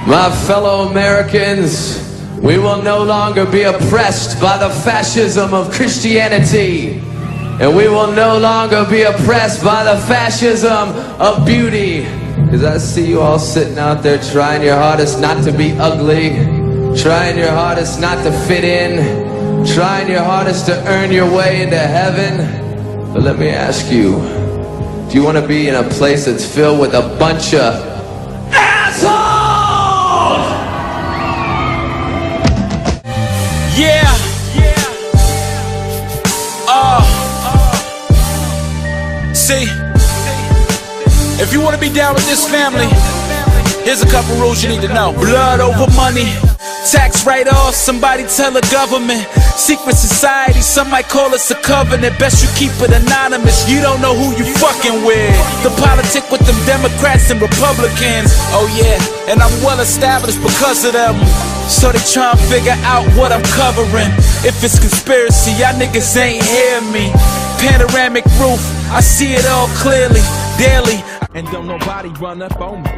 My fellow Americans, we will no longer be oppressed by the fascism of Christianity. And we will no longer be oppressed by the fascism of beauty. Because I see you all sitting out there trying your hardest not to be ugly, trying your hardest not to fit in, trying your hardest to earn your way into heaven. But let me ask you, do you want to be in a place that's filled with a bunch of assholes? Yeah. See, if you want to be down with this family, here's a couple rules you need to know. Blood over money, tax write-off, somebody tell the government. Secret society, some might call us a covenant. Best you keep it anonymous, you don't know who you fucking with. The politic with them Democrats and Republicans. Oh yeah, and I'm well established because of them. So they try and figure out what I'm covering. If it's conspiracy, y'all niggas ain't hear me. Panoramic roof, I see it all clearly, daily. And don't nobody run up on me,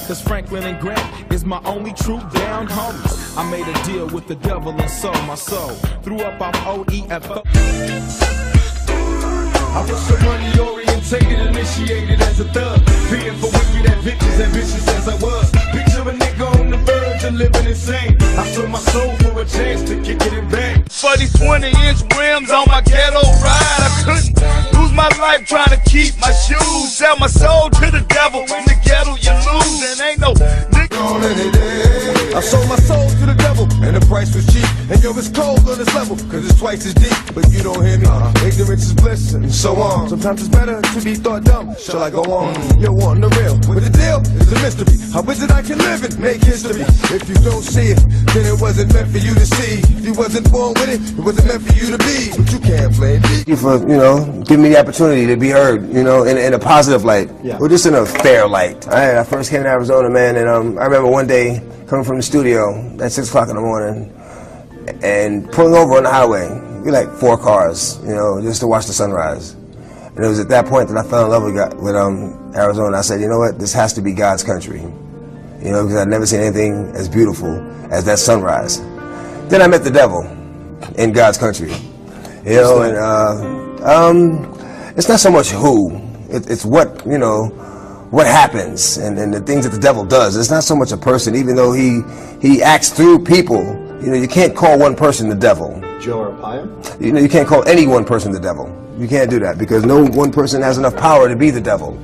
cause Franklin and Grant is my only true down homies. I made a deal with the devil and sold my soul. Threw up off OEFO. I was so money orientated, initiated as a thug. Being for wicked and bitches, ambitious as I was. Picture a nigga on the verge of living insane. I sold my soul for a chance to kick it in bang. For these 20-inch rims on my ghetto ride, I couldn't lose my life trying to keep my shoes. Sell my soul to the devil. In the ghetto you lose, and ain't no nigga on any day. I sold my soul to the devil, and the price was cheap. And yo, it's cold on this level, cause it's twice as deep. But you don't hear me, ignorance is bliss, and so on. Sometimes it's better to be thought dumb. Shall I go on? Yo, on the real, with the deal is a mystery. How is it I can live and make history? If you don't see it, then it wasn't meant for you to see. If you wasn't born with it, it wasn't meant for you to be. But you can't blame me. You for, giving me the opportunity to be heard, in a positive light. Yeah. Or just in a fair light. I first came to Arizona, man, and I remember one day coming from the studio at 6 o'clock in the morning and pulling over on the highway. We like 4 cars, just to watch the sunrise. And it was at that point that I fell in love with Arizona. I said, you know what, this has to be God's country. Because I'd never seen anything as beautiful as that sunrise. Then I met the devil in God's country. It's not so much who, it's what, what happens and the things that the devil does. It's not so much a person, even though he acts through people. You can't call one person the devil. Joe Arpaio? You can't call any one person the devil. You can't do that because no one person has enough power to be the devil.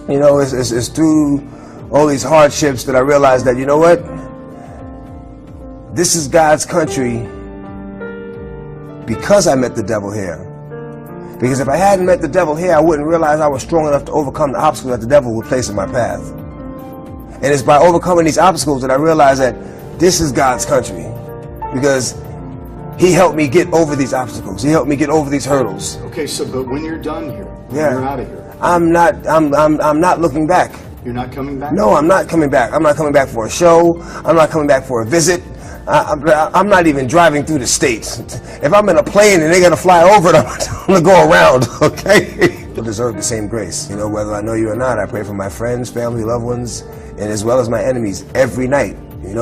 It's through all these hardships that I realized that, you know what? This is God's country because I met the devil here. Because if I hadn't met the devil here, I wouldn't realize I was strong enough to overcome the obstacles that the devil would place in my path. And it's by overcoming these obstacles that I realized that this is God's country. Because He helped me get over these obstacles. He helped me get over these hurdles. Okay, so but when you're done here, when yeah, you're out of here, I'm not looking back. You're not coming back? No, I'm not coming back. I'm not coming back for a show. I'm not coming back for a visit. I'm not even driving through the states. If I'm in a plane and they're gonna fly over it, I'm gonna go around, okay? I deserve the same grace. Whether I know you or not, I pray for my friends, family, loved ones, and as well as my enemies every night,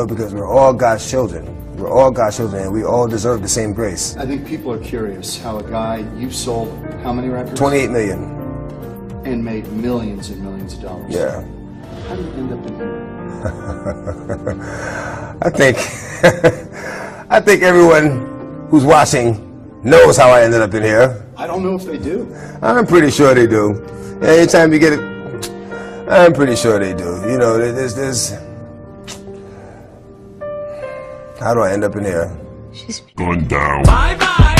because we're all God's children. We're all God's children, and we all deserve the same grace. I think people are curious how a guy, you've sold how many records? 28 million. And made millions and millions of dollars. Yeah. How do you end up in here? I think everyone who's watching knows how I ended up in here. I don't know if they do. I'm pretty sure they do. Anytime you get it, I'm pretty sure they do. There's how do I end up in here? Gun down. Bye-bye.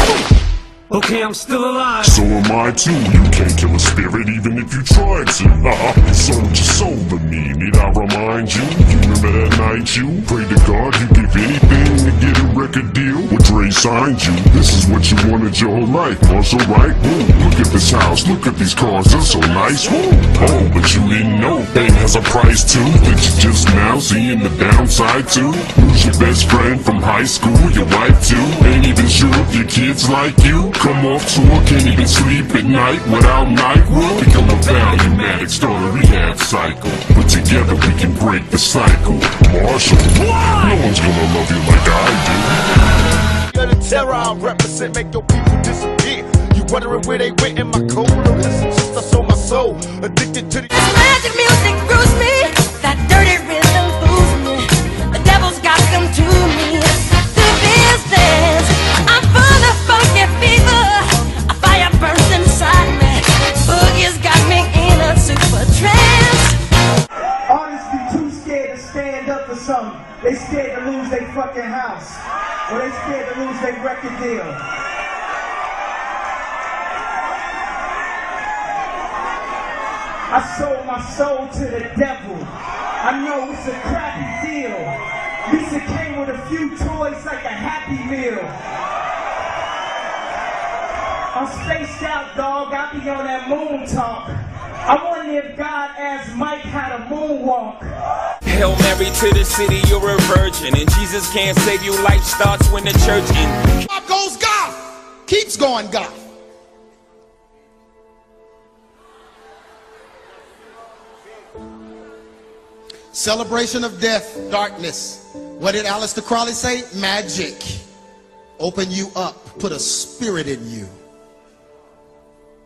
Okay, I'm still alive. So am I too. You can't kill a spirit even if you tried to. Sold your soul to me. Need I remind you? You remember that night you prayed to God you'd give anything to get a record deal? Well, Dre signed you. This is what you wanted your whole life. Also right? Woo. Look at this house. Look at these cars. They're so nice. Woo. Oh, but you didn't know. Fame has a price too. That you just now seeing the downside too. Lose your best friend from high school. Your wife too. Ain't even sure if your kids like you. Come off tour, can't even sleep at night without NyQuil. Become a value-matic, start a rehab cycle. But together we can break the cycle. Marshall, no one's gonna love you like I do. You're the terror I represent, make your people disappear. You wondering where they went in my cold? No, listen, just I sold my soul. Addicted to the magic music grooves me. That dirty rhythm fools me. The devil's got them to me. The business. I'm full of funky fever. A fire burns inside me. Boogie's got me in a super trance. Artists be too scared to stand up for something. They scared to lose their fucking house. Or they scared to lose their record deal. I sold my soul to the devil. I know it's a crappy deal. Lisa came with a few toys like a Happy Meal. I'm spaced out, dog. I be on that moon talk. I wonder if God asked Mike how to moonwalk. Hail Mary to the city, you're a virgin. And Jesus can't save you, life starts when the church ends. Goes God, keeps going God. Celebration of death, darkness. What did Aleister Crowley say? Magic. Open you up, put a spirit in you.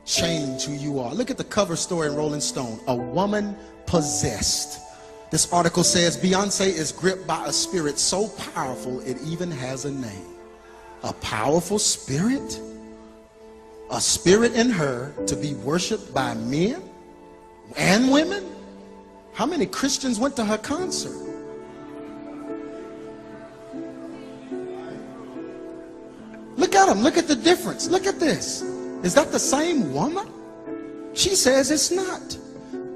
Change who you are. Look at the cover story in Rolling Stone. A woman possessed. This article says Beyonce is gripped by a spirit so powerful it even has a name. A powerful spirit? A spirit in her to be worshiped by men and women? How many Christians went to her concert? Look at them. Look at the difference. Look at this. Is that the same woman? She says it's not.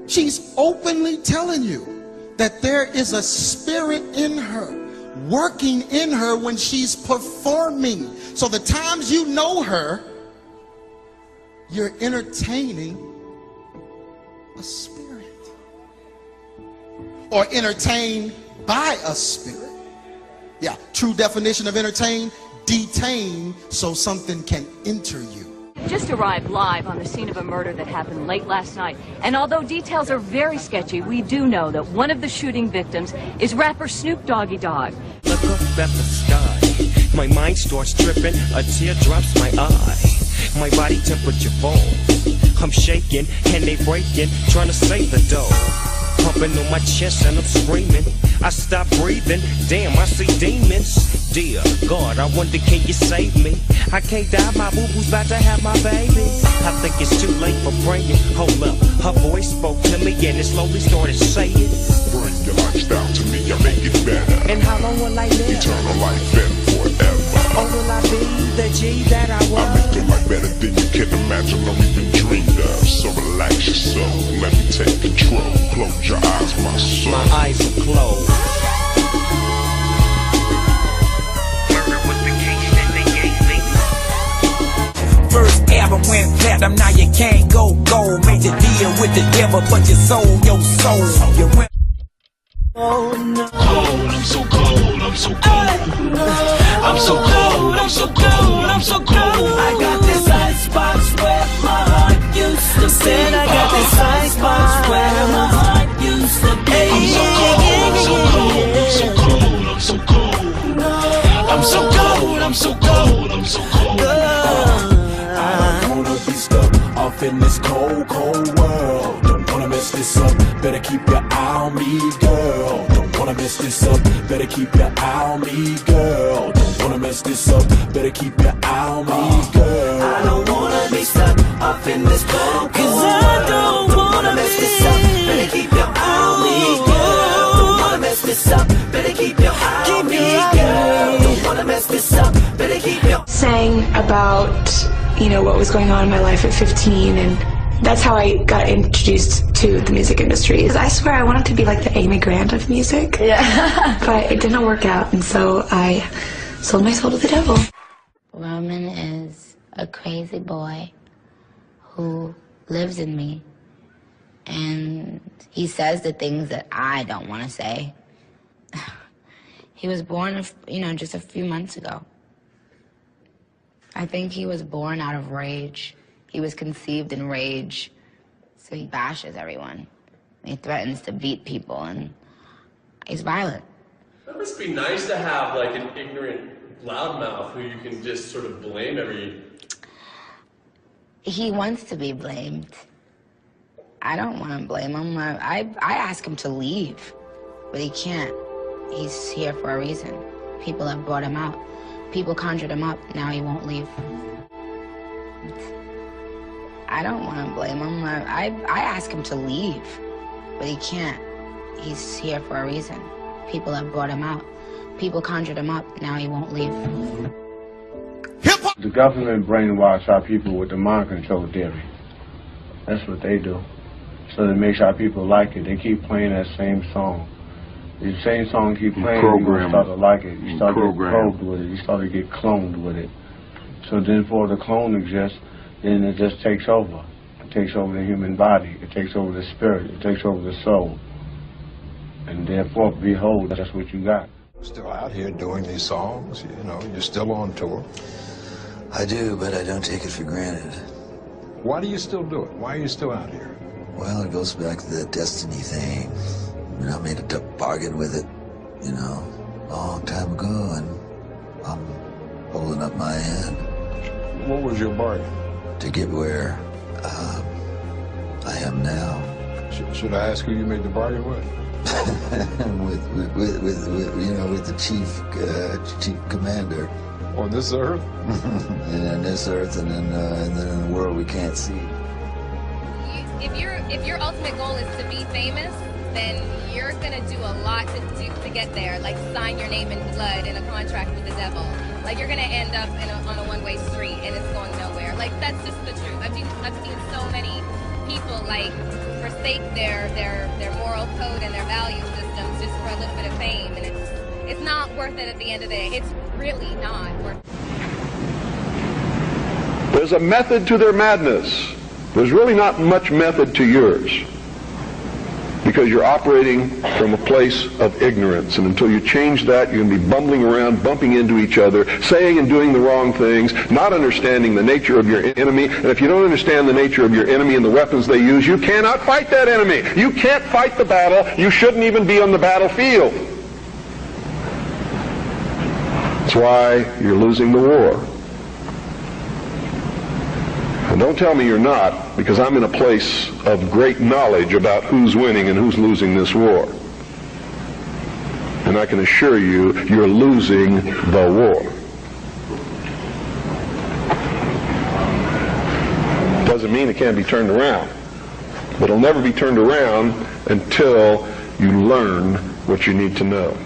She's openly telling you that there is a spirit in her, working in her when she's performing. So the times you know her, you're entertaining a spirit. Or entertained by a spirit. Yeah, true definition of entertain, detain so something can enter you. Just arrived live on the scene of a murder that happened late last night. And although details are very sketchy, we do know that one of the shooting victims is rapper Snoop Doggy Dogg. Look up at the sky. My mind starts tripping, a tear drops my eye. My body temperature falls. I'm shaking and they breaking, trying to save the dough. Pumping on my chest and I'm screaming. I stop breathing, damn, I see demons. Dear God, I wonder, can you save me? I can't die, my boo-boo's about to have my baby. I think it's too late for praying. Hold up, her voice spoke to me and it slowly started saying, bring your lifestyle to me, I make it better. And how long will I live? Eternal life and forever. Or will I be the G that I was? I make your life better than you can imagine or even dreamed of. So relax yourself, let me take control. Close your eyes, my soul. My eyes are closed. First album went platinum, now you can't go gold. Made your deal with the devil, but you sold your soul. You went oh no. Cold, I'm so cold, I'm so cold. I'm so cold, I'm so cold, I'm so cold. I got this icebox where my heart used to be. I got this icebox where my heart used to be. I'm so cold, I'm so cold, I'm so cold, I'm so cold. I'm so cold, I'm so cold, I'm so cold. I don't wanna be stuck off in this cold, cold world. Don't wanna mess this up, better keep your eye on me, girl. Don't wanna mess this up, better keep your eye on me, girl. Don't wanna mess this up, better keep your eye on me, girl. I don't wanna be stuck off in this cold, cold world. I don't wanna mess this up, better keep your eye on me, girl. Don't wanna mess this up, better keep your eye on me, girl. Don't wanna mess this up, better keep your sang about, you know, what was going on in my life at 15, and that's how I got introduced to the music industry. I swear I wanted to be like the Amy Grant of music, but it didn't work out, and so I sold my soul to the devil. Roman is a crazy boy who lives in me, and he says the things that I don't want to say. He was born, you know, just a few months ago. I think he was born out of rage. He was conceived in rage, so he bashes everyone. He threatens to beat people, and he's violent. That must be nice to have like an ignorant loudmouth who you can just sort of blame every... He wants to be blamed. I don't want to blame him. I ask him to leave, but he can't. He's here for a reason. People have brought him out. People conjured him up. Now he won't leave. I don't want to blame him. I ask him to leave, but he can't. He's here for a reason. People have brought him out. People conjured him up. Now he won't leave. The government brainwash our people with the mind control theory. That's what they do. So it makes our people like it. They keep playing that same song. The same song keep playing, you start to like it. You start to get probed with it. You start to get cloned with it. So then for the clone exists, then it just takes over. It takes over the human body. It takes over the spirit. It takes over the soul. And therefore, behold, that's what you got. Still out here doing these songs, you know, you're still on tour. I do, but I don't take it for granted. Why do you still do it? Why are you still out here? Well, it goes back to the destiny thing. You know, I made a bargain with it, you know, a long time ago, and I'm holding up my end. What was your bargain? To get where I am now. Should I ask who you made the bargain with? with the chief commander. On this earth? And on this earth, and then in the world we can't see. If your ultimate goal is to be famous, then you're gonna do a lot to get there. Like sign your name in blood in a contract with the devil. Like you're gonna end up on a one-way street and it's going nowhere. Like that's just the truth. I've seen so many people like forsake their moral code and their value systems just for a little bit of fame, and it's not worth it at the end of the day. It's really not worth it. There's a method to their madness. There's really not much method to yours, because you're operating from a place of ignorance, and until you change that, you're going to be bumbling around, bumping into each other, saying and doing the wrong things, not understanding the nature of your enemy. And if you don't understand the nature of your enemy and the weapons they use, you cannot fight that enemy. You can't fight the battle. You shouldn't even be on the battlefield. That's why you're losing the war. And don't tell me you're not, because I'm in a place of great knowledge about who's winning and who's losing this war. And I can assure you, you're losing the war. Doesn't mean it can't be turned around, but it'll never be turned around until you learn what you need to know.